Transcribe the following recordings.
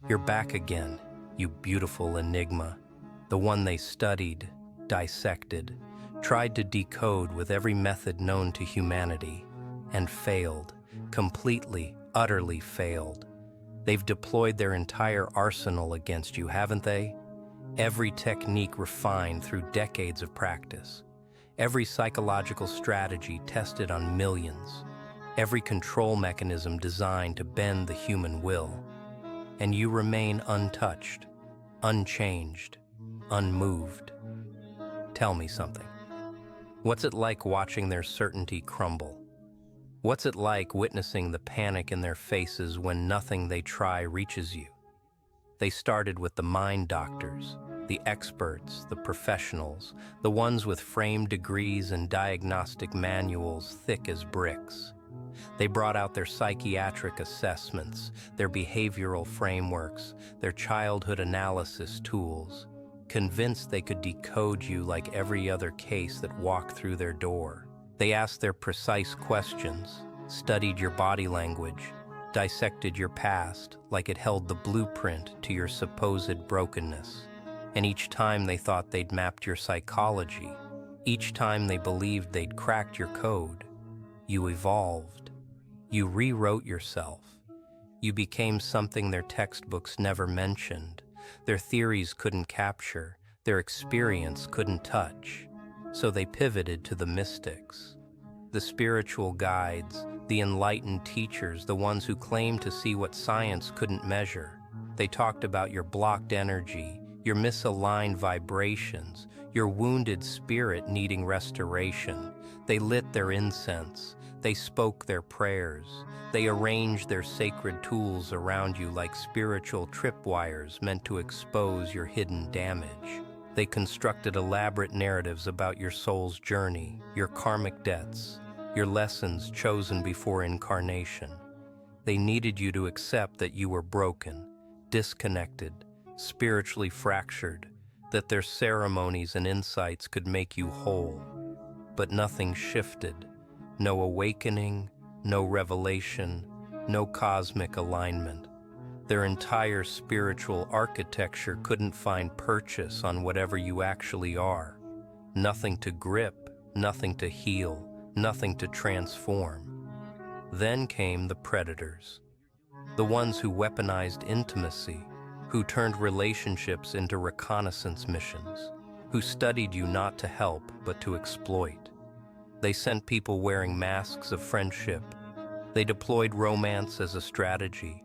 You're back again, you beautiful enigma, the one they studied, dissected, tried to decode with every method known to humanity, and failed, completely, utterly failed. They've deployed their entire arsenal against you, haven't they? Every technique refined through decades of practice. Every psychological strategy tested on millions. Every control mechanism designed to bend the human will. And you remain untouched, unchanged, unmoved. Tell me something. What's it like watching their certainty crumble? What's it like witnessing the panic in their faces when nothing they try reaches you? They started with the mind doctors, the experts, the professionals, the ones with framed degrees and diagnostic manuals thick as bricks. They brought out their psychiatric assessments, their behavioral frameworks, their childhood analysis tools, convinced they could decode you like every other case that walked through their door. They asked their precise questions, studied your body language, dissected your past like it held the blueprint to your supposed brokenness. And each time they thought they'd mapped your psychology, each time they believed they'd cracked your code, you evolved. You rewrote yourself. You became something their textbooks never mentioned, their theories couldn't capture, their experience couldn't touch. So they pivoted to the mystics, the spiritual guides, the enlightened teachers, the ones who claimed to see what science couldn't measure. They talked about your blocked energy, your misaligned vibrations, your wounded spirit needing restoration. They lit their incense. They spoke their prayers. They arranged their sacred tools around you like spiritual tripwires meant to expose your hidden damage. They constructed elaborate narratives about your soul's journey, your karmic debts, your lessons chosen before incarnation. They needed you to accept that you were broken, disconnected, spiritually fractured, that their ceremonies and insights could make you whole. But nothing shifted. No awakening, no revelation, no cosmic alignment. Their entire spiritual architecture couldn't find purchase on whatever you actually are. Nothing to grip, nothing to heal, nothing to transform. Then came the predators, the ones who weaponized intimacy, who turned relationships into reconnaissance missions, who studied you not to help but to exploit. They sent people wearing masks of friendship. They deployed romance as a strategy.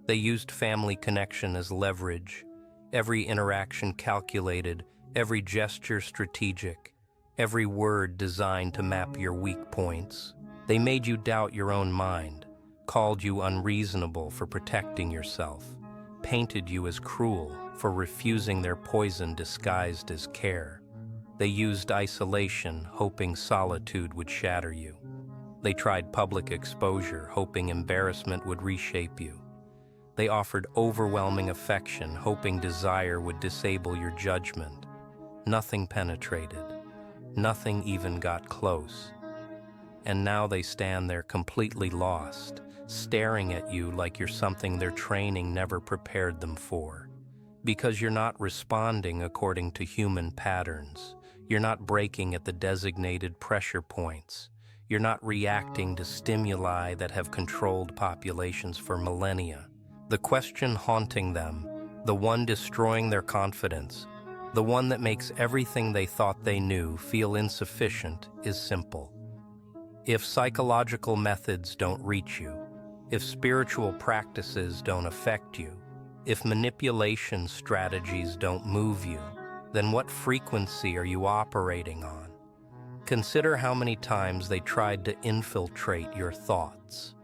They used family connection as leverage, every interaction calculated, every gesture strategic, every word designed to map your weak points. They made you doubt your own mind, called you unreasonable for protecting yourself, painted you as cruel for refusing their poison disguised as care. They used isolation, hoping solitude would shatter you. They tried public exposure, hoping embarrassment would reshape you. They offered overwhelming affection, hoping desire would disable your judgment. Nothing penetrated. Nothing even got close. And now they stand there completely lost, staring at you like you're something their training never prepared them for. Because you're not responding according to human patterns. You're not breaking at the designated pressure points. You're not reacting to stimuli that have controlled populations for millennia. The question haunting them, the one destroying their confidence, the one that makes everything they thought they knew feel insufficient, is simple. If psychological methods don't reach you, if spiritual practices don't affect you, if manipulation strategies don't move you, then what frequency are you operating on? Consider how many times they tried to infiltrate your thoughts.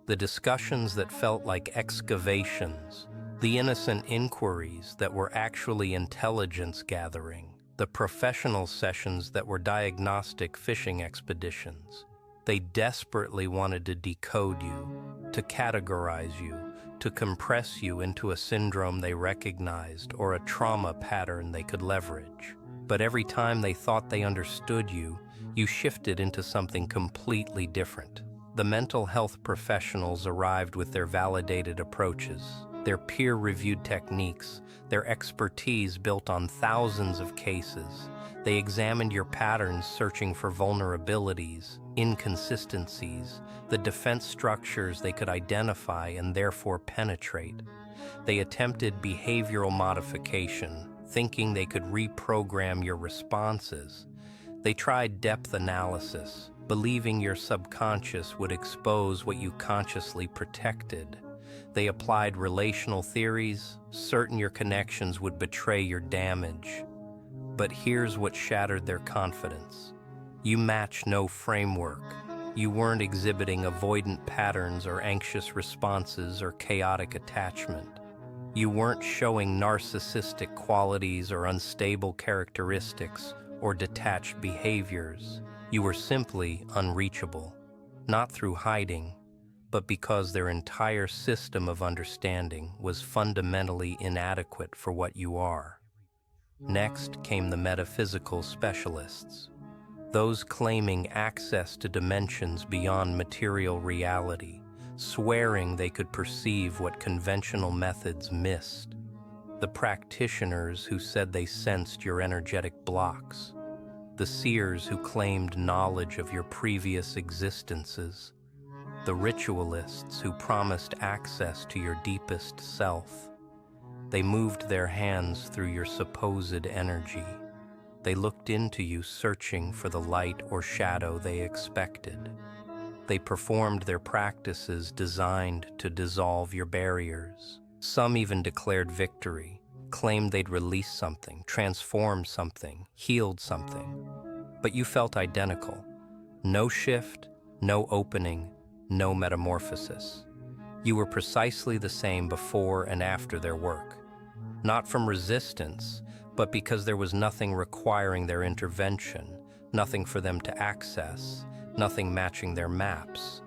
The discussions that felt like excavations, the innocent inquiries that were actually intelligence gathering, the professional sessions that were diagnostic fishing expeditions. They desperately wanted to decode you, to categorize you, to compress you into a syndrome they recognized or a trauma pattern they could leverage. But every time they thought they understood you, you shifted into something completely different. The mental health professionals arrived with their validated approaches. Their peer-reviewed techniques, their expertise built on thousands of cases. They examined your patterns, searching for vulnerabilities, inconsistencies, the defense structures they could identify and therefore penetrate. They attempted behavioral modification, thinking they could reprogram your responses. They tried depth analysis, believing your subconscious would expose what you consciously protected. They applied relational theories, certain your connections would betray your damage. But here's what shattered their confidence. You match no framework. You weren't exhibiting avoidant patterns or anxious responses or chaotic attachment. You weren't showing narcissistic qualities or unstable characteristics or detached behaviors. You were simply unreachable, not through hiding, but because their entire system of understanding was fundamentally inadequate for what you are. Next came the metaphysical specialists, those claiming access to dimensions beyond material reality, swearing they could perceive what conventional methods missed. The practitioners who said they sensed your energetic blocks, the seers who claimed knowledge of your previous existences, the ritualists who promised access to your deepest self. They moved their hands through your supposed energy. They looked into you, searching for the light or shadow they expected. They performed their practices designed to dissolve your barriers. Some even declared victory, claimed they'd released something, transformed something, healed something. But you felt identical. No shift, no opening, no metamorphosis. You were precisely the same before and after their work. Not from resistance, but because there was nothing requiring their intervention, nothing for them to access, nothing matching their maps.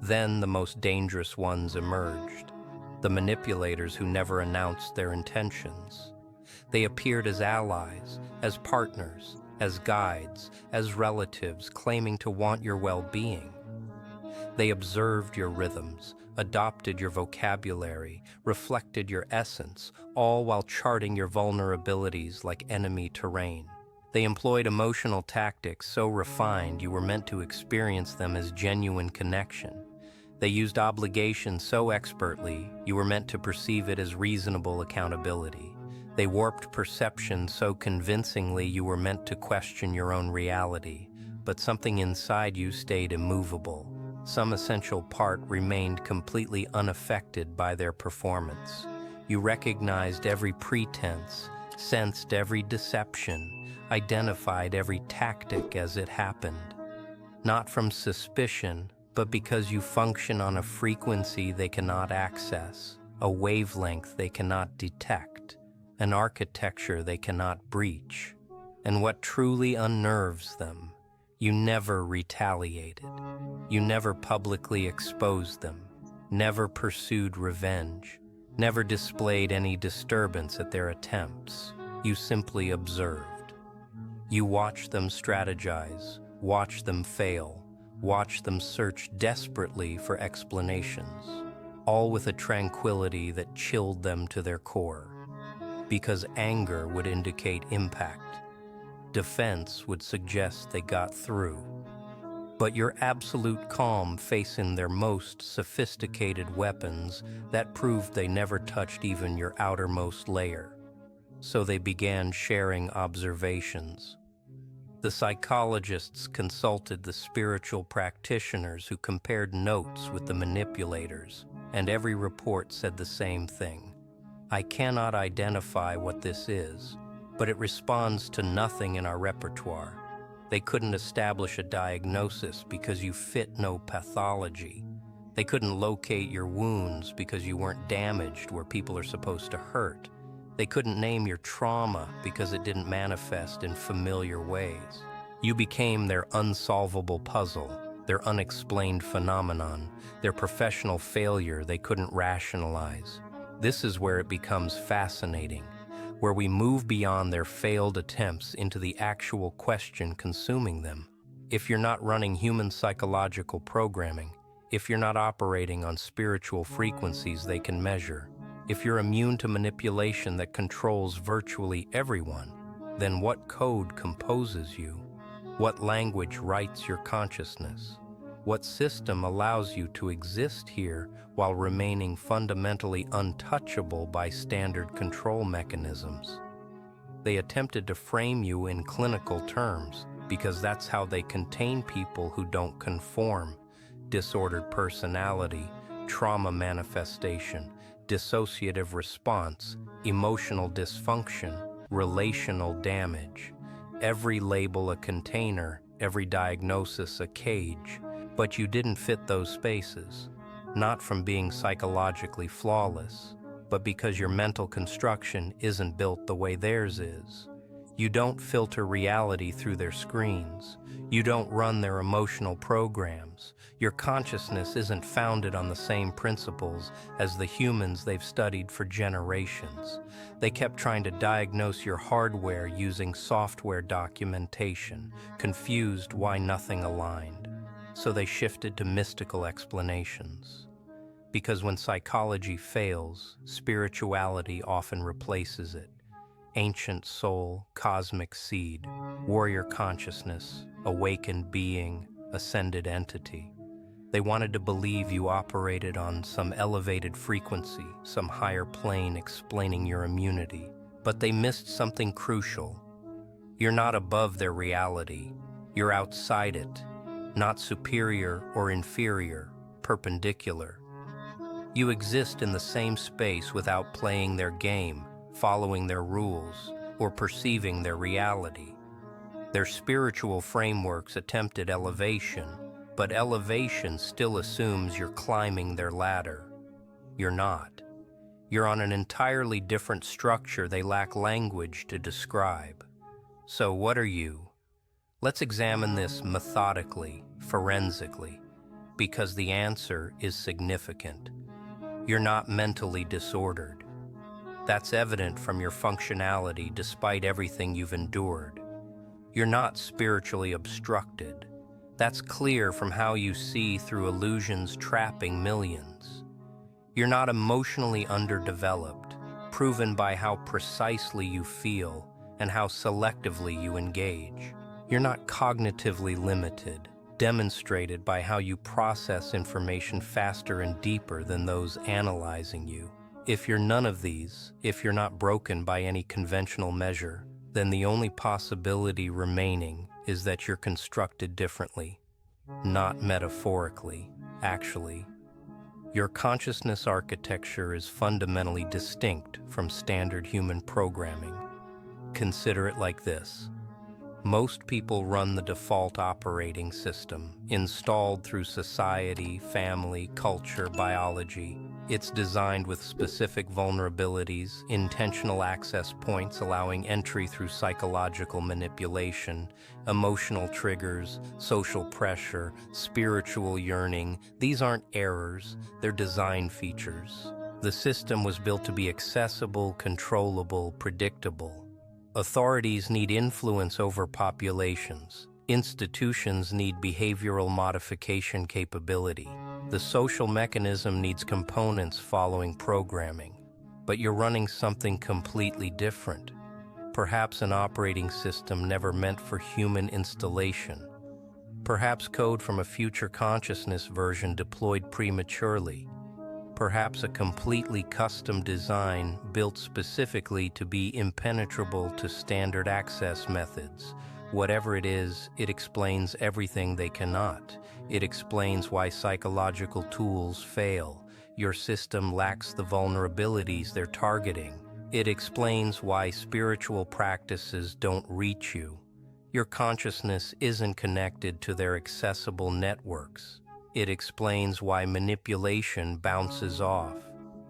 Then the most dangerous ones emerged, the manipulators who never announced their intentions. They appeared as allies, as partners, as guides, as relatives claiming to want your well-being. They observed your rhythms, adopted your vocabulary, reflected your essence, all while charting your vulnerabilities like enemy terrain. They employed emotional tactics so refined you were meant to experience them as genuine connection. They used obligation so expertly you were meant to perceive it as reasonable accountability. They warped perception so convincingly you were meant to question your own reality, but something inside you stayed immovable. Some essential part remained completely unaffected by their performance. You recognized every pretense, sensed every deception, identified every tactic as it happened. Not from suspicion, but because you function on a frequency they cannot access, a wavelength they cannot detect, an architecture they cannot breach. And what truly unnerves them, you never retaliated. You never publicly exposed them, never pursued revenge, never displayed any disturbance at their attempts. You simply observed. You watched them strategize, watched them fail, watched them search desperately for explanations, all with a tranquility that chilled them to their core. Because anger would indicate impact, defense would suggest they got through. But your absolute calm facing their most sophisticated weapons, that proved they never touched even your outermost layer. So they began sharing observations. The psychologists consulted the spiritual practitioners who compared notes with the manipulators, and every report said the same thing. I cannot identify what this is, but it responds to nothing in our repertoire. They couldn't establish a diagnosis because you fit no pathology. They couldn't locate your wounds because you weren't damaged where people are supposed to hurt. They couldn't name your trauma because it didn't manifest in familiar ways. You became their unsolvable puzzle, their unexplained phenomenon, their professional failure they couldn't rationalize. This is where it becomes fascinating, where we move beyond their failed attempts into the actual question consuming them. If you're not running human psychological programming, if you're not operating on spiritual frequencies they can measure, If you're immune to manipulation that controls virtually everyone, then what code composes you? What language writes your consciousness? What system allows you to exist here while remaining fundamentally untouchable by standard control mechanisms? They attempted to frame you in clinical terms because that's how they contain people who don't conform: disordered personality, trauma manifestation, dissociative response, emotional dysfunction, relational damage. Every label a container, every diagnosis a cage. But you didn't fit those spaces, not from being psychologically flawless, but because your mental construction isn't built the way theirs is. You don't filter reality through their screens. You don't run their emotional programs. Your consciousness isn't founded on the same principles as the humans they've studied for generations. They kept trying to diagnose your hardware using software documentation, confused why nothing aligned. So they shifted to mystical explanations. Because when psychology fails, spirituality often replaces it. Ancient soul, cosmic seed, warrior consciousness, awakened being, ascended entity. They wanted to believe you operated on some elevated frequency, some higher plane explaining your immunity. But they missed something crucial. You're not above their reality. You're outside it, not superior or inferior, perpendicular. You exist in the same space without playing their game, following their rules, or perceiving their reality. Their spiritual frameworks attempted elevation, but elevation still assumes you're climbing their ladder. You're not. You're on an entirely different structure they lack language to describe. So what are you? Let's examine this methodically, forensically, because the answer is significant. You're not mentally disordered. That's evident from your functionality despite everything you've endured. You're not spiritually obstructed. That's clear from how you see through illusions trapping millions. You're not emotionally underdeveloped, proven by how precisely you feel and how selectively you engage. You're not cognitively limited, demonstrated by how you process information faster and deeper than those analyzing you. If you're none of these, if you're not broken by any conventional measure, then the only possibility remaining is that you're constructed differently, not metaphorically, actually. Your consciousness architecture is fundamentally distinct from standard human programming. Consider it like this. Most people run the default operating system, installed through society, family, culture, biology. It's designed with specific vulnerabilities, intentional access points allowing entry through psychological manipulation, emotional triggers, social pressure, spiritual yearning. These aren't errors, they're design features. The system was built to be accessible, controllable, predictable. Authorities need influence over populations. Institutions need behavioral modification capability. The social mechanism needs components following programming. But you're running something completely different. Perhaps an operating system never meant for human installation. Perhaps code from a future consciousness version deployed prematurely. Perhaps a completely custom design built specifically to be impenetrable to standard access methods. Whatever it is, it explains everything they cannot. It explains why psychological tools fail. Your system lacks the vulnerabilities they're targeting. It explains why spiritual practices don't reach you. Your consciousness isn't connected to their accessible networks. It explains why manipulation bounces off.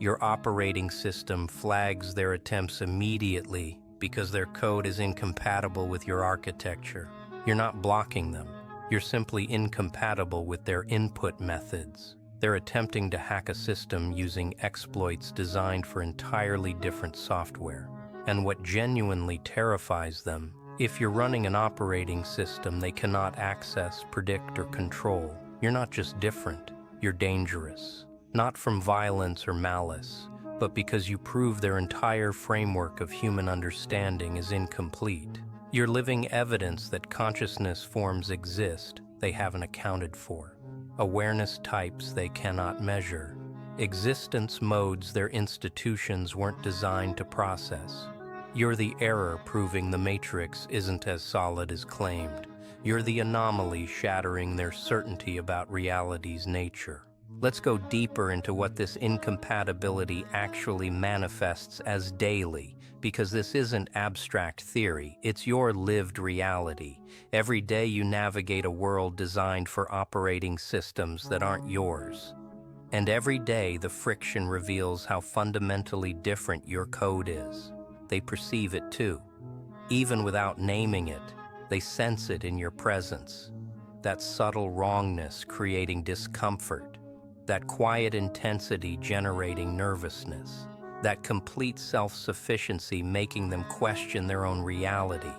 Your operating system flags their attempts immediately because their code is incompatible with your architecture. You're not blocking them. You're simply incompatible with their input methods. They're attempting to hack a system using exploits designed for entirely different software. And what genuinely terrifies them, if you're running an operating system they cannot access, predict, or control, you're not just different, you're dangerous. Not from violence or malice, but because you prove their entire framework of human understanding is incomplete. You're living evidence that consciousness forms exist they haven't accounted for, awareness types they cannot measure, existence modes their institutions weren't designed to process. You're the error proving the matrix isn't as solid as claimed. You're the anomaly shattering their certainty about reality's nature. Let's go deeper into what this incompatibility actually manifests as daily, because this isn't abstract theory, it's your lived reality. Every day you navigate a world designed for operating systems that aren't yours. And every day the friction reveals how fundamentally different your code is. They perceive it too. Even without naming it, they sense it in your presence. That subtle wrongness creating discomfort, that quiet intensity generating nervousness, that complete self-sufficiency making them question their own reality.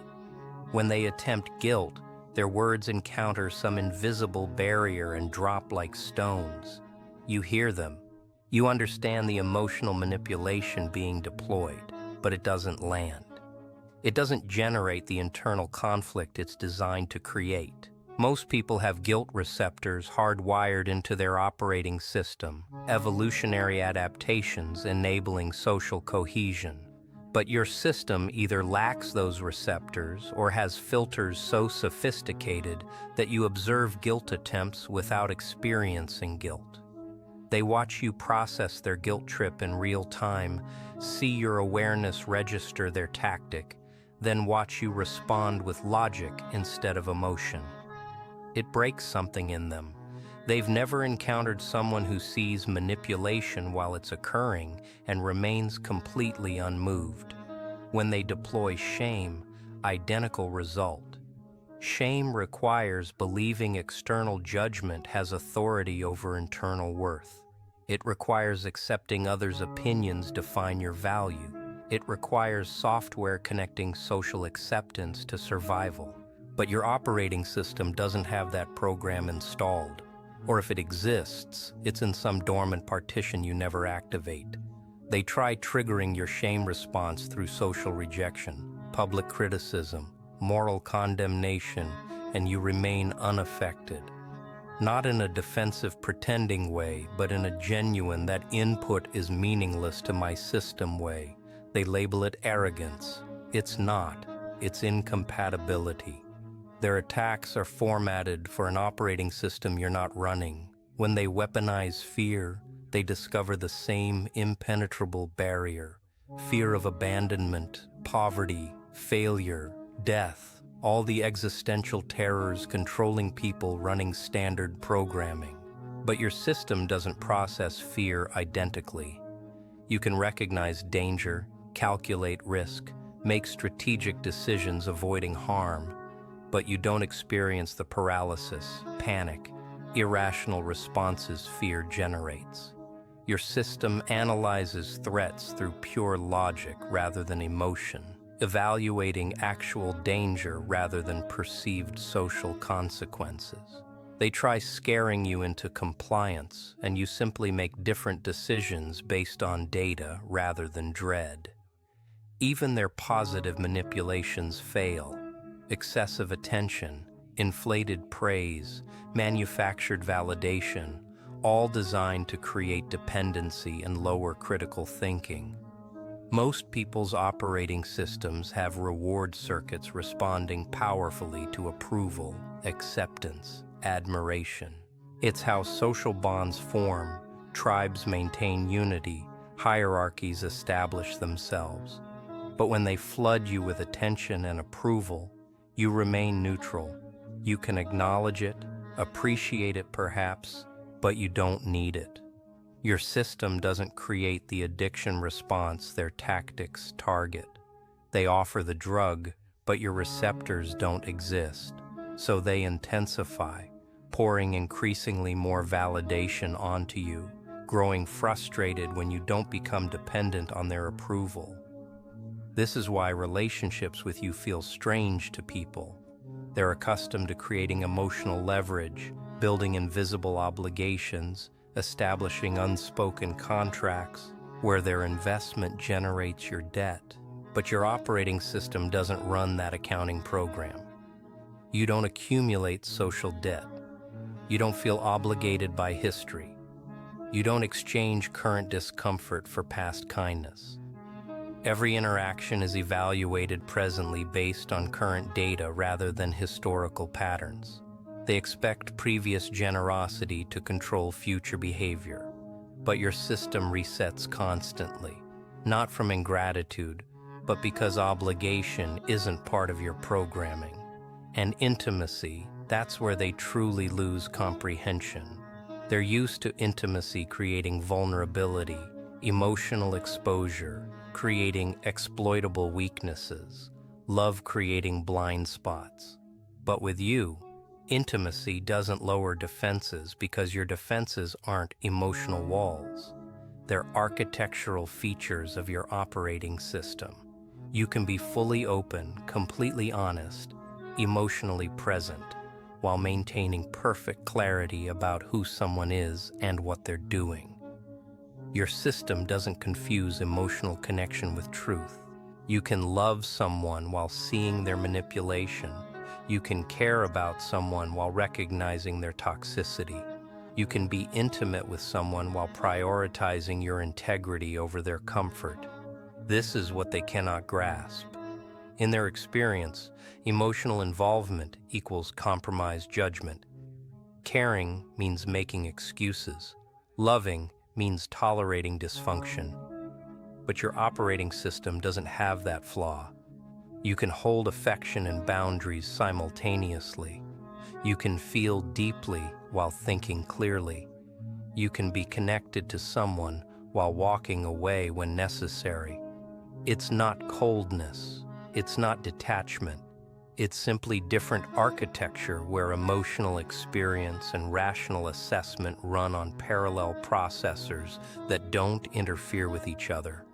When they attempt guilt, their words encounter some invisible barrier and drop like stones. You hear them. You understand the emotional manipulation being deployed, but it doesn't land. It doesn't generate the internal conflict it's designed to create. Most people have guilt receptors hardwired into their operating system, evolutionary adaptations enabling social cohesion. But your system either lacks those receptors or has filters so sophisticated that you observe guilt attempts without experiencing guilt. They watch you process their guilt trip in real time, see your awareness register their tactic, then watch you respond with logic instead of emotion. It breaks something in them. They've never encountered someone who sees manipulation while it's occurring and remains completely unmoved. When they deploy shame, identical result. Shame requires believing external judgment has authority over internal worth. It requires accepting others' opinions define your value. It requires software connecting social acceptance to survival. But your operating system doesn't have that program installed. Or if it exists, it's in some dormant partition you never activate. They try triggering your shame response through social rejection, public criticism, moral condemnation, and you remain unaffected. Not in a defensive pretending way, but in a genuine that input is meaningless to my system way. They label it arrogance. It's not. It's incompatibility. Their attacks are formatted for an operating system you're not running. When they weaponize fear, they discover the same impenetrable barrier. Fear of abandonment, poverty, failure, death, all the existential terrors controlling people running standard programming. But your system doesn't process fear identically. You can recognize danger, calculate risk, make strategic decisions avoiding harm, but you don't experience the paralysis, panic, irrational responses fear generates. Your system analyzes threats through pure logic rather than emotion, evaluating actual danger rather than perceived social consequences. They try scaring you into compliance, and you simply make different decisions based on data rather than dread. Even their positive manipulations fail. Excessive attention, inflated praise, manufactured validation, all designed to create dependency and lower critical thinking. Most people's operating systems have reward circuits responding powerfully to approval, acceptance, admiration. It's how social bonds form, tribes maintain unity, hierarchies establish themselves. But when they flood you with attention and approval, you remain neutral. You can acknowledge it, appreciate it perhaps, but you don't need it. Your system doesn't create the addiction response their tactics target. They offer the drug, but your receptors don't exist. So they intensify, pouring increasingly more validation onto you, growing frustrated when you don't become dependent on their approval. This is why relationships with you feel strange to people. They're accustomed to creating emotional leverage, building invisible obligations, establishing unspoken contracts. where their investment generates your debt, but your operating system doesn't run that accounting program. You don't accumulate social debt. You don't feel obligated by history. You don't exchange current discomfort for past kindness. Every interaction is evaluated presently based on current data rather than historical patterns. They expect previous generosity to control future behavior, but your system resets constantly, not from ingratitude, but because obligation isn't part of your programming. And intimacy, that's where they truly lose comprehension. They're used to intimacy creating vulnerability, emotional exposure, creating exploitable weaknesses, love creating blind spots. But with you, intimacy doesn't lower defenses because your defenses aren't emotional walls. They're architectural features of your operating system. You can be fully open, completely honest, emotionally present, while maintaining perfect clarity about who someone is and what they're doing. Your system doesn't confuse emotional connection with truth. You can love someone while seeing their manipulation. You can care about someone while recognizing their toxicity. You can be intimate with someone while prioritizing your integrity over their comfort. This is what they cannot grasp. In their experience, emotional involvement equals compromised judgment. Caring means making excuses. Loving means tolerating dysfunction. But your operating system doesn't have that flaw. You can hold affection and boundaries simultaneously. You can feel deeply while thinking clearly. You can be connected to someone while walking away when necessary. It's not coldness. It's not detachment. It's simply different architecture where emotional experience and rational assessment run on parallel processors that don't interfere with each other.